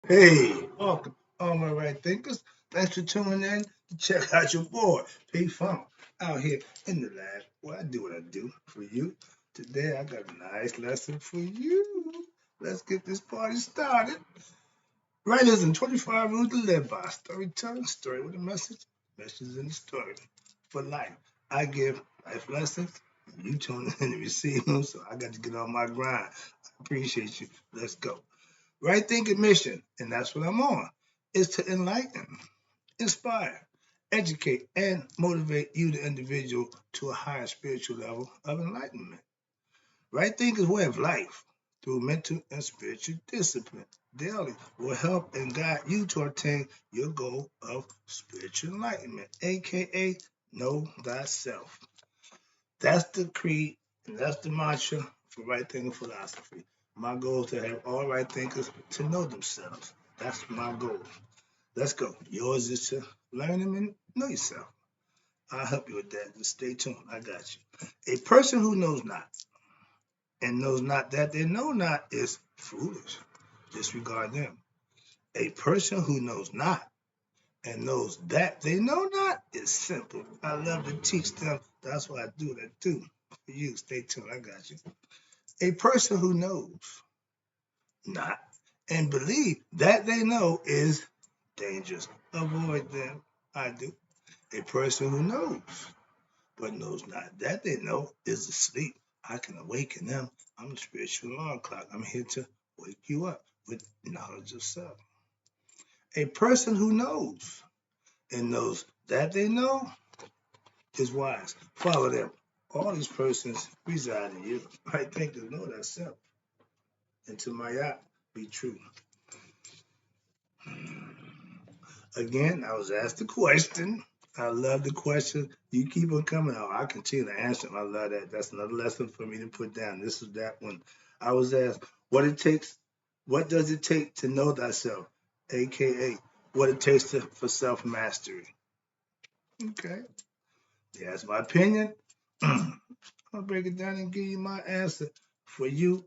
Hey, welcome, all my right thinkers. Thanks for tuning in to check out your boy, P Funk, out here in the lab where I do what I do for you. Today I got a nice lesson for you. Let's get this party started. Writers in 25 Rules to Live By. Storytelling, story with a message, message in the story. For life, I give life lessons. You tune in to receive them, so I got to get on my grind. I appreciate you. Let's go. Right thinking mission, and that's what I'm on, is to enlighten, inspire, educate, and motivate you, the individual, to a higher spiritual level of enlightenment. Right thinking way of life through mental and spiritual discipline daily will help and guide you to attain your goal of spiritual enlightenment, aka know thyself. That's the creed and that's the mantra for right thinking philosophy. My goal is to have all right thinkers to know themselves. That's my goal. Let's go. Yours is to learn them and know yourself. I'll help you with that. Just stay tuned. I got you. A person who knows not and knows not that they know not is foolish. Disregard them. A person who knows not and knows that they know not is simple. I love to teach them. That's why I do what I do. For you, stay tuned. I got you. A person who knows not and believe that they know is dangerous. Avoid them. I do. A person who knows but knows not that they know is asleep. I can awaken them. I'm the spiritual alarm clock. I'm here to wake you up with knowledge of self. A person who knows and knows that they know is wise. Follow them. All these persons reside in you. I think to know that self. And to my yacht, be true. Again, I was asked the question. I love the question. You keep on coming out. I continue to answer them. I love that. That's another lesson for me to put down. This is that one. I was asked what does it take to know thyself? AKA what it takes for self-mastery. Okay. That's my opinion. I'll break it down and give you my answer. For you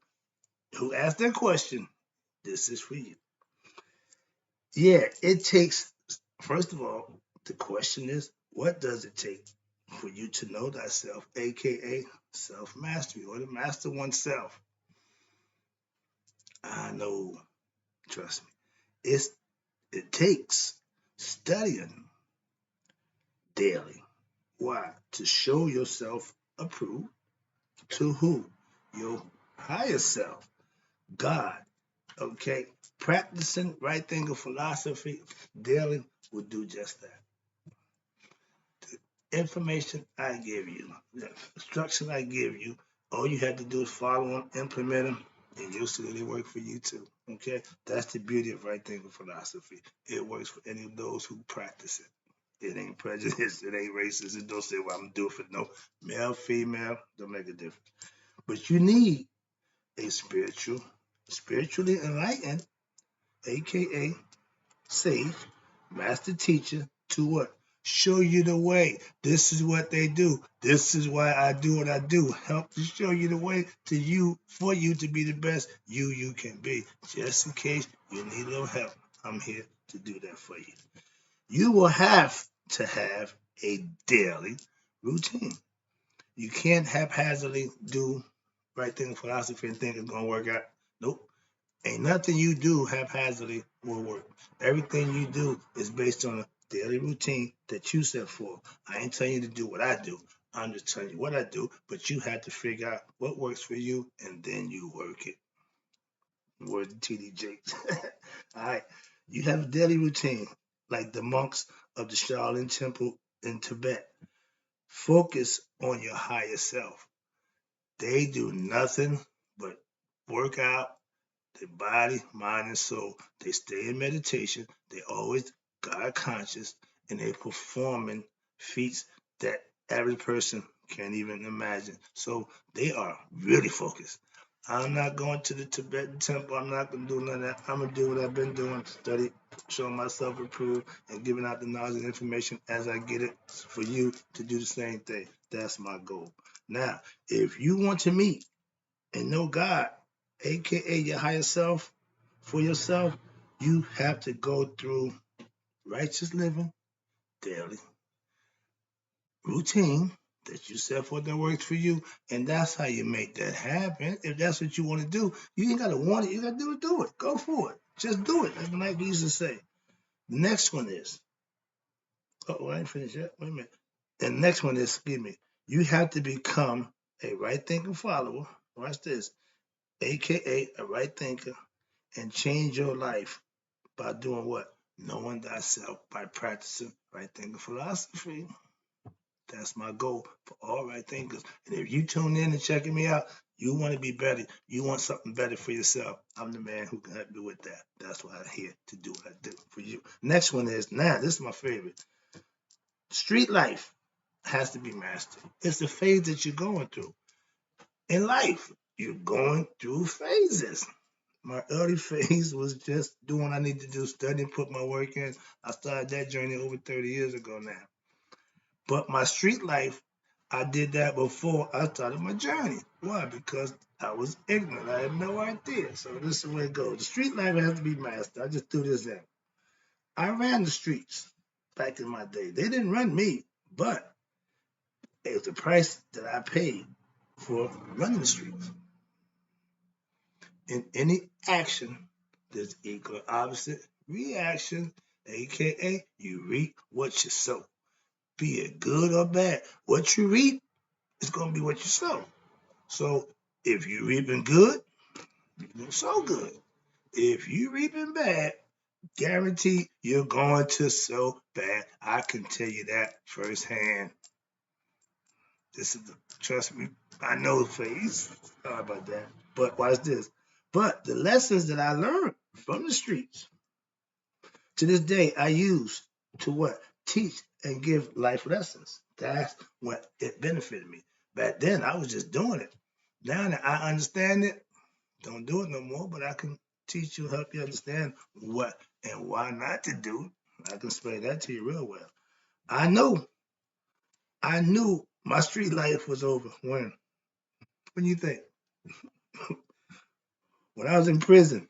who asked that question, this is for you. Yeah, it takes, first of all, the question is, what does it take for you to know thyself, aka self mastery, or to master oneself? I know, trust me. It takes studying daily. Why? To show yourself approved to who? Your higher self, God. Okay? Practicing right thinking philosophy daily will do just that. Information I give you, the instruction I give you, all you have to do is follow them, implement them, and you'll see that they work for you too. Okay? That's the beauty of right thinking philosophy. It works for any of those who practice it. It ain't prejudice, it ain't racist. It don't say, well, I'm doing for no male, female, don't make a difference. But you need a spiritually enlightened, aka sage, master teacher, to what? Show you the way. This is what they do. This is why I do what I do. Help to show you the way to you, for you to be the best you can be. Just in case you need a little help, I'm here to do that for you. You will have to have a daily routine. You can't haphazardly do right thing philosophy and think it's gonna work out. Nope. Ain't nothing you do haphazardly will work. Everything you do is based on a daily routine that you set for. I ain't telling you to do what I do. I'm just telling you what I do, but you have to figure out what works for you and then you work it. Word TD Jakes. All right. You have a daily routine like the monks of the Shaolin Temple in Tibet. Focus on your higher self. They do nothing but work out their body, mind, and soul. They stay in meditation. They always God conscious, and they performing feats that every person can't even imagine. So they are really focused. I'm not going to the Tibetan temple. I'm not going to do none of that. I'm going to do what I've been doing, study, showing myself approved, and giving out the knowledge and information as I get it for you to do the same thing. That's my goal. Now, if you want to meet and know God, aka your higher self, for yourself, You have to go through righteous living daily routine that you set for that works for you, and that's how you make that happen. If that's what you want to do, you ain't gotta want it. You gotta do it. Go for it. Just do it. That's what I used to say. The next one is. Oh, I ain't finished yet. Wait a minute. The next one is. Excuse me. You have to become a right thinking follower. Watch this. AKA a right thinker, and change your life by doing what? Knowing thyself by practicing right thinking philosophy. That's my goal for all right thinkers. And if you tune in and checking me out, you want to be better. You want something better for yourself. I'm the man who can help you with that. That's why I'm here to do what I do for you. Next one is, now, this is my favorite. Street life has to be mastered. It's the phase that you're going through. In life, you're going through phases. My early phase was just doing what I need to do, studying, put my work in. I started that journey over 30 years ago now. But my street life, I did that before I started my journey. Why? Because I was ignorant. I had no idea. So this is the way it goes. The street life has to be mastered. I just threw this in. I ran the streets back in my day. They didn't run me, but it was the price that I paid for running the streets. In any action, there's equal opposite reaction, aka you reap what you sow. Be it good or bad. What you reap is gonna be what you sow. So if you reaping good, you're gonna sow good. If you reaping bad, guarantee you're going to sow bad. I can tell you that firsthand. This is the, trust me, I know phase. Sorry about that. But watch this. But the lessons that I learned from the streets to this day I use to what? Teach and give life lessons. That's what it benefited me. Back then I was just doing it. Now that I understand it, don't do it no more, but I can teach you, help you understand what and why not to do it. I can explain that to you real well. I know, I knew my street life was over when? When you think? When I was in prison,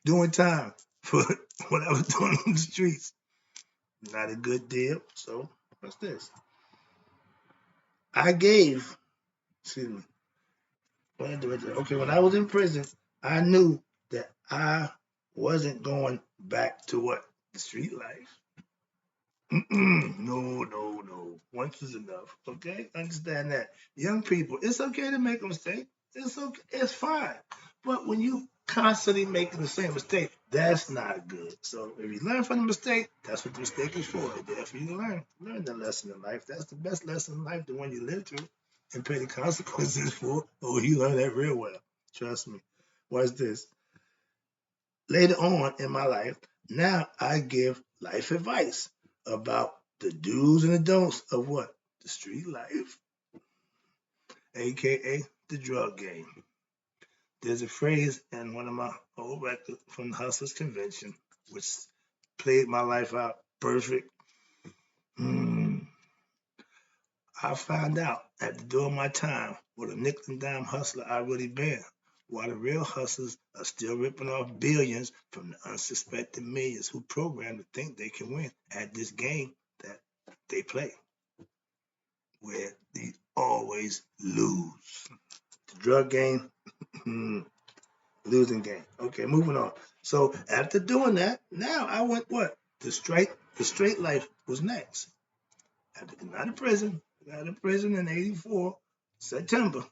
doing time for what I was doing on the streets. Not a good deal. So, what's this? I gave, excuse me, okay, when I was in prison, I knew that I wasn't going back to what? The street life. No, no, no. Once is enough. Okay, understand that. Young people, it's okay to make a mistake. It's okay. It's fine. But when you constantly making the same mistake, that's not good. So if you learn from the mistake, that's what the mistake is for. It's there for you to learn. Learn the lesson in life. That's the best lesson in life, the one you live through and pay the consequences for. Oh, you learn that real well. Trust me. Watch this. Later on in my life, now I give life advice about the do's and the don'ts of what? The street life, aka the drug game. There's a phrase in one of my old records from the Hustlers Convention, which played my life out perfect. I found out at the door of my time what a nickel and dime hustler I really been. While the real hustlers are still ripping off billions from the unsuspected millions who programmed to think they can win at this game that they play, where they always lose. The drug game, losing game. Okay, moving on. So after doing that, now I went what? The straight life was next. After getting out of prison, got out of prison in '84, September.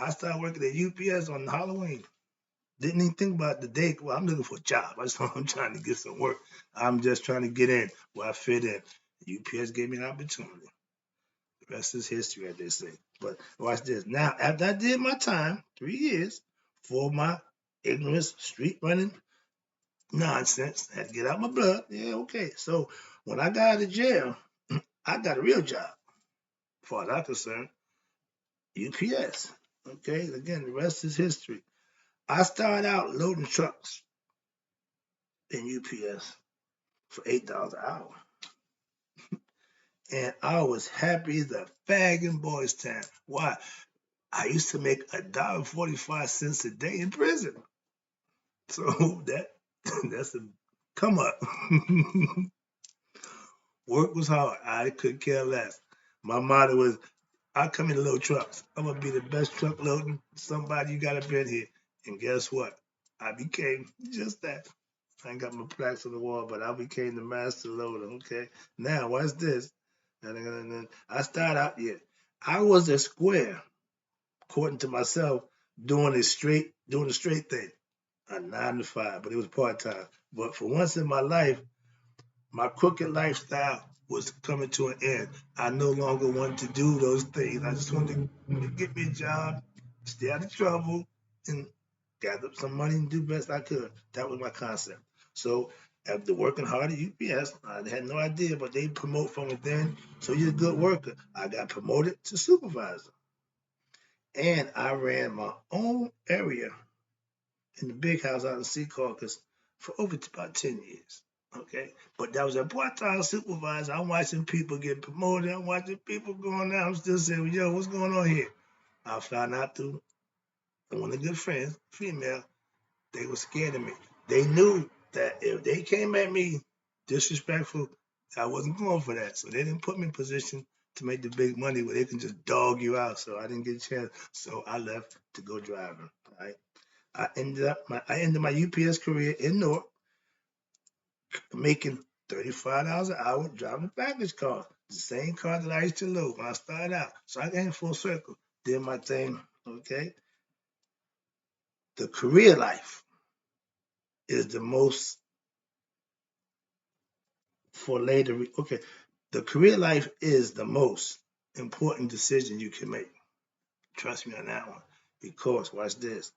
I started working at UPS on Halloween. Didn't even think about the day. Well, I'm looking for a job. I'm trying to get some work. I'm just trying to get in where I fit in. UPS gave me an opportunity. The rest is history, as they say. But watch this. Now, after I did my time, 3 years, for my ignorance, street running nonsense, had to get out my blood. Yeah, okay. So when I got out of jail, I got a real job. As far as I'm concerned, UPS. Okay, again, the rest is history. I started out loading trucks in UPS for $8 an hour. And I was happy as a fag in Boys Town. Why? I used to make $1.45 a day in prison. So that's That's a come up. Work was hard. I could care less. My motto was, I come in little trucks. I'm gonna be the best truck loading somebody you got up in here. And guess what? I became just that. I ain't got my plaques on the wall, but I became the master loader. Okay. Now what's this? And I started out here. I was a square, according to myself, doing the straight thing. A 9 to 5, but it was part time. But for once in my life, my crooked lifestyle was coming to an end. I no longer wanted to do those things. I just wanted to get me a job, stay out of trouble, and gather up some money and do the best I could. That was my concept. So after working hard at UPS, I had no idea, but they promote from within. So you're a good worker. I got promoted to supervisor. And I ran my own area in the big house out in Sea Caucus for over about 10 years. Okay. But that was a part-time supervisor. I'm watching people get promoted. I'm watching people going out. I'm still saying, yo, what's going on here? I found out through one of the good friends, female, they were scared of me. They knew that if they came at me disrespectful, I wasn't going for that. So they didn't put me in position to make the big money where they can just dog you out. So I didn't get a chance. So I left to go driving. Right. I ended my UPS career in Newark, making $35 an hour driving a package car, the same car that I used to load when I started out. So I came full circle, did my thing. Okay, the career life is the most for later. Okay, the career life is the most important decision you can make. Trust me on that one, because watch this.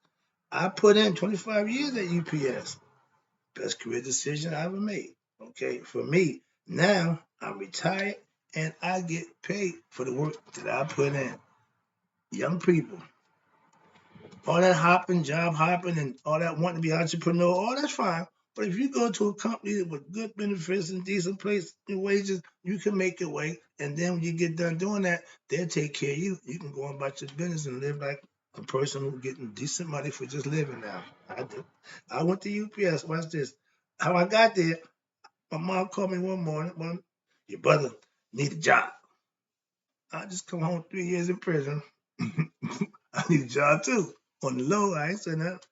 I put in 25 years at UPS. Best career decision I ever made. Okay, for me, now I'm retired and I get paid for the work that I put in. Young people, all that hopping, job hopping, and all that wanting to be entrepreneur, all that's fine. But if you go to a company with good benefits and decent place and wages, you can make your way. And then when you get done doing that, they'll take care of you. You can go on about your business and live like a person who's getting decent money for just living now. I do. I went to UPS. Watch this. How I got there, my mom called me one morning, your brother need a job. I just come home 3 years in prison. I need a job too. On the low, I ain't saying that.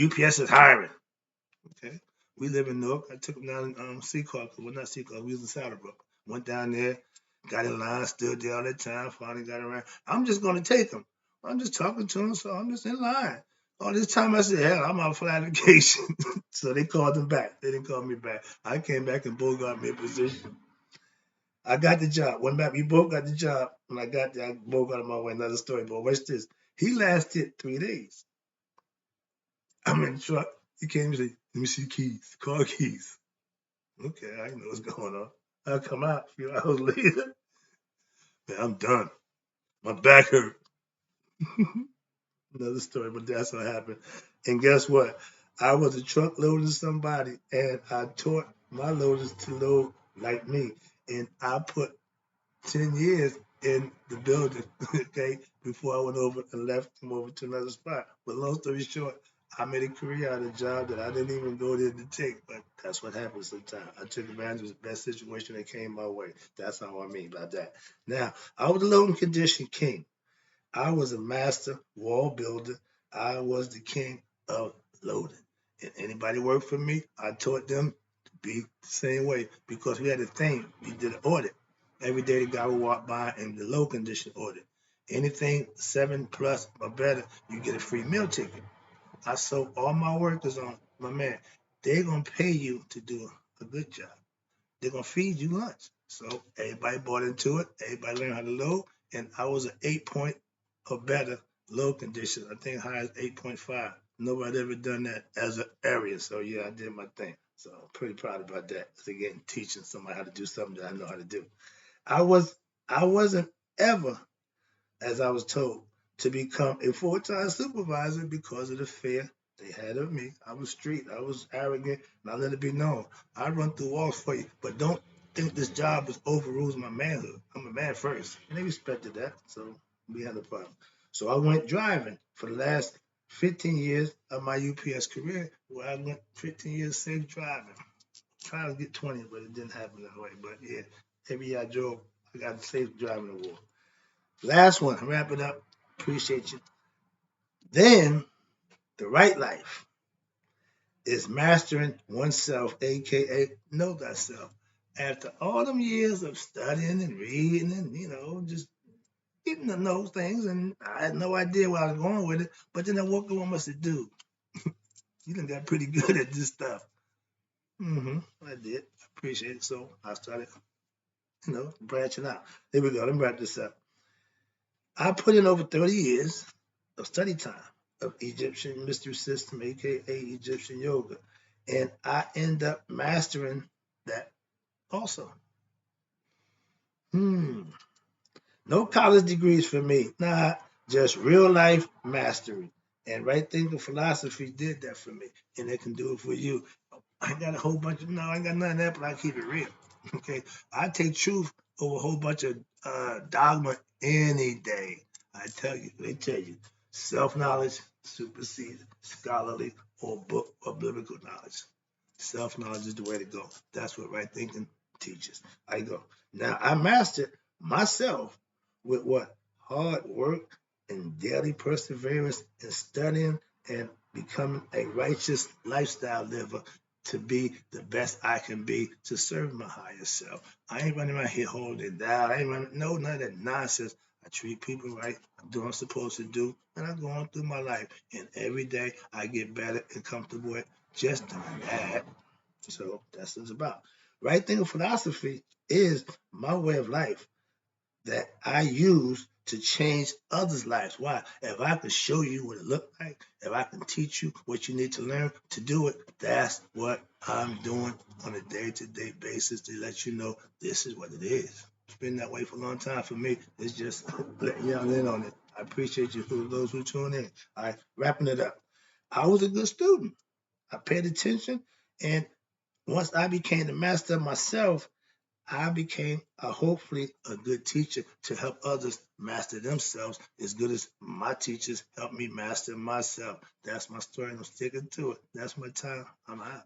UPS is hiring. Okay. We live in Newark. I took him down in Seacard. Well, not Seacard. We was in Saddlebrook. Went down there, got in line, stood there all that time, finally got around. I'm just going to take him. I'm just talking to him, so I'm just in line. All this time I said, hell, I'm on flight vacation. So they called him back. They didn't call me back. I came back and Bogart me a position. I got the job. Went back. We both got the job. When I got there, I both got on my way. Another story. But watch this. He lasted 3 days. I'm in the truck. He came and said, let me see the keys, car keys. Okay, I know what's going on. I come out a few hours later. Man, I'm done. My back hurt. Another story, but that's what happened. And guess what? I was a truck loading somebody, and I taught my loaders to load like me. And I put 10 years in the building, okay, before I went over and left him over to another spot. But long story short, I made a career out of a job that I didn't even go there to take, but that's what happens sometimes. I took advantage of the best situation that came my way. That's how I mean by that. Now, I was the loading condition king. I was a master wall builder. I was the king of loading. And anybody worked for me, I taught them to be the same way because we had a thing. We did an audit. Every day the guy would walk by in the low condition audit. Anything 7 plus or better, you get a free meal ticket. I sold all my workers on, my man, they're going to pay you to do a good job. They're gonna feed you lunch. So everybody bought into it. Everybody learned how to load, and I was an 8 point or better load condition. I think high as 8.5. Nobody ever done that as an area. So yeah, I did my thing. So I'm pretty proud about that. Again, teaching somebody how to do something that I know how to do. I wasn't ever, as I was told, to become a full-time supervisor because of the fear they had of me. I was street, I was arrogant, and I let it be known. I run through walls for you, but don't think this job is overrules my manhood. I'm a man first, and they respected that, so we had a problem. So I went driving for the last 15 years of my UPS career where I went 15 years safe driving. Trying to get 20, but it didn't happen that way. But yeah, every year I drove, I got a safe driving award. Last one, wrap it up. Appreciate you. Then the right life is mastering oneself, aka know thyself. After all them years of studying and reading and just getting to know things, and I had no idea where I was going with it. But then I woke up and I said, dude, you done got pretty good at this stuff. I did. I appreciate it. So I started, branching out. Here we go. Let me wrap this up. I put in over 30 years of study time of Egyptian mystery system, aka Egyptian yoga. And I end up mastering that also. No college degrees for me. Nah, just real life mastery. And right thinking philosophy did that for me. And it can do it for you. I got a whole bunch of, no, I ain't got none of that, but I keep it real. Okay. I take truth over a whole bunch of dogma any day. I tell you, they tell you, self-knowledge supersedes scholarly or book or biblical knowledge. Self-knowledge is the way to go. That's what right thinking teaches. I go. Now I mastered myself with what? Hard work and daily perseverance and studying and becoming a righteous lifestyle liver to be the best I can be to serve my higher self. I ain't running around here holding it down. I ain't running, no, none of that nonsense. I treat people right. I do what I'm supposed to do, and I go on through my life. And every day I get better and comfortable with just doing that. So that's what it's about. Right thinking philosophy is my way of life that I use to change others' lives. Why? If I can show you what it looked like, if I can teach you what you need to learn to do it, that's what I'm doing on a day-to-day basis to let you know this is what it is. It's been that way for a long time for me. It's just letting y'all in on it. I appreciate you for those who tune in. All right, wrapping it up. I was a good student. I paid attention, and once I became the master of myself, I became hopefully a good teacher to help others master themselves as good as my teachers helped me master myself. That's my story, and I'm sticking to it. That's my time. I'm out.